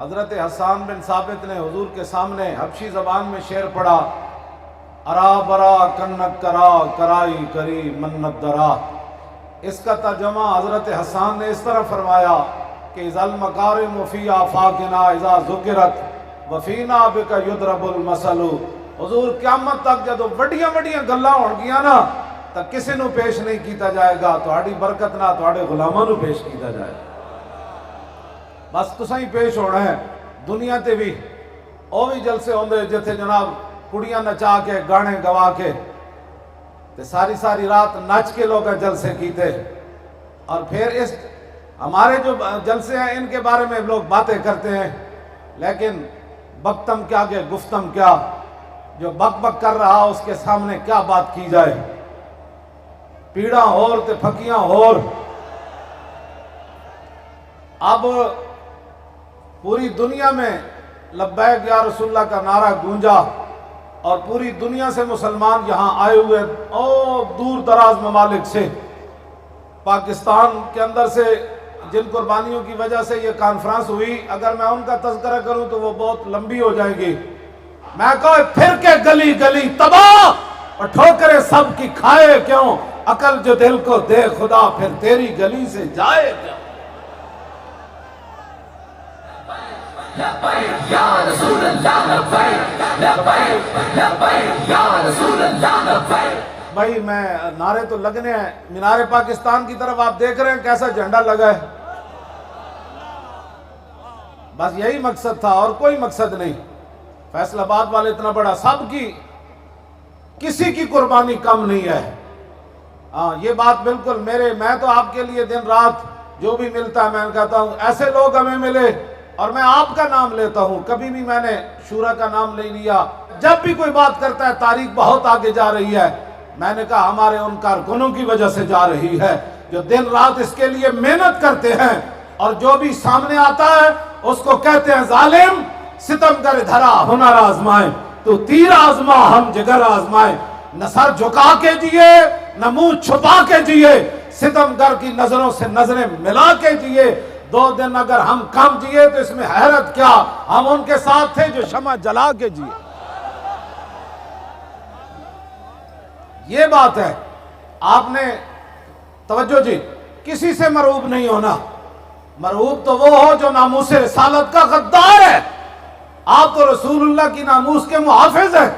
حضرت حسان بن ثابت نے حضور کے سامنے حبشی زبان میں شعر پڑھا، ارا برا کنک کرا کرائی کری منت درا۔ اس کا ترجمہ حضرت حسان نے اس طرح فرمایا کہ اذا المکارم فی آفاقنا اذا ذکرت وفینا بک یضرب المثل۔ حضور قیامت تک جدو وڈیاں وڈیاں گلاں ہون گیاں نا تو کسی نو پیش نہیں کیتا جائے گا، تہاڈی برکت نہ تہاڈے غلاماں نو پیش کیتا جائے گا۔ بس تساں ہی پیش ہونا ہے۔ دنیا تے بھی او بھی جلسے ہوندے جتھے جناب کڑیاں نچا کے گانے گوا کے تے ساری ساری رات نچ کے لوگ جلسے کیتے، اور پھر اس ہمارے جو جلسے ہیں ان کے بارے میں لوگ باتیں کرتے ہیں، لیکن بکتم کیا کہ گفتم کیا، جو بک بک کر رہا اس کے سامنے کیا بات کی جائے، پیڑاں اور تے پھکیاں اور۔ اب پوری دنیا میں لبیک یا رسول اللہ کا نعرہ گونجا، اور پوری دنیا سے مسلمان یہاں آئے ہوئے اور دور دراز ممالک سے، پاکستان کے اندر سے جن قربانیوں کی وجہ سے یہ کانفرنس ہوئی، اگر میں ان کا تذکرہ کروں تو وہ بہت لمبی ہو جائے گی۔ میں کہوں پھر کے گلی گلی تباہ اور ٹھوکریں سب کی کھائے کیوں، عقل جو دل کو دے خدا پھر تیری گلی سے جائے کیوں۔ لبیک یا رسول اللہ لبیک، لبیک لبیک یا رسول اللہ لبیک۔ بھائی میں نعرے تو لگنے ہیں، مینار پاکستان کی طرف آپ دیکھ رہے ہیں کیسا جھنڈا لگا ہے، بس یہی مقصد تھا اور کوئی مقصد نہیں۔ فیصل آباد والے اتنا بڑا، سب کی کسی کی قربانی کم نہیں ہے۔ ہاں یہ بات بالکل میں تو آپ کے لیے دن رات جو بھی ملتا ہے میں کہتا ہوں ایسے لوگ ہمیں ملے، اور میں آپ کا نام لیتا ہوں، کبھی بھی میں نے شورا کا نام نہیں لیا۔ جب بھی کوئی بات کرتا ہے تاریخ بہت آگے جا رہی ہے، میں نے کہا ہمارے ان کارکنوں کی وجہ سے جا رہی ہے جو دن رات اس کے لیے محنت کرتے ہیں، اور جو بھی سامنے آتا ہے اس کو کہتے ہیں ظالم ستمگر دھرا ہنر آزمائے، تو تیر آزما ہم جگر آزمائے، نہ سر جھکا کے جیے نہ منہ چھپا کے جیے، ستمگر کی نظروں سے نظریں ملا کے جیے۔ 2 دن اگر ہم کم جیے تو اس میں حیرت کیا، ہم ان کے ساتھ تھے جو شمع جلا کے جیے۔ یہ بات ہے۔ آپ نے توجہ جی، کسی سے مرعوب نہیں ہونا۔ مرعوب تو وہ ہو جو ناموس رسالت کا غدار ہے۔ آپ تو رسول اللہ کی ناموس کے محافظ ہیں۔